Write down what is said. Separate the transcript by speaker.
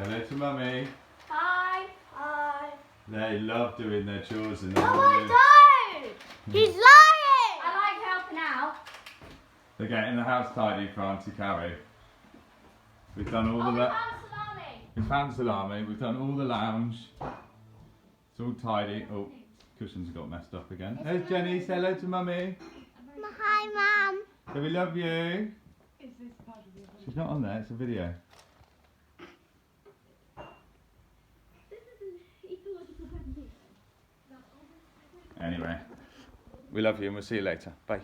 Speaker 1: Say hello to Mummy.
Speaker 2: Hi. Hi.
Speaker 1: They love doing their chores in the
Speaker 2: No,
Speaker 1: morning.
Speaker 2: I don't. He's lying. I like helping out.
Speaker 1: They're getting the house tidy for Auntie Carrie. We've done all the... We found salami. We've done all the lounge. It's all tidy. Oh, cushions have got messed up again. There's Jenny. Say hello to Mummy.
Speaker 2: Hi, Mum.
Speaker 1: So we love you. She's not on there. It's a video. Anyway, we love you and we'll see you later. Bye.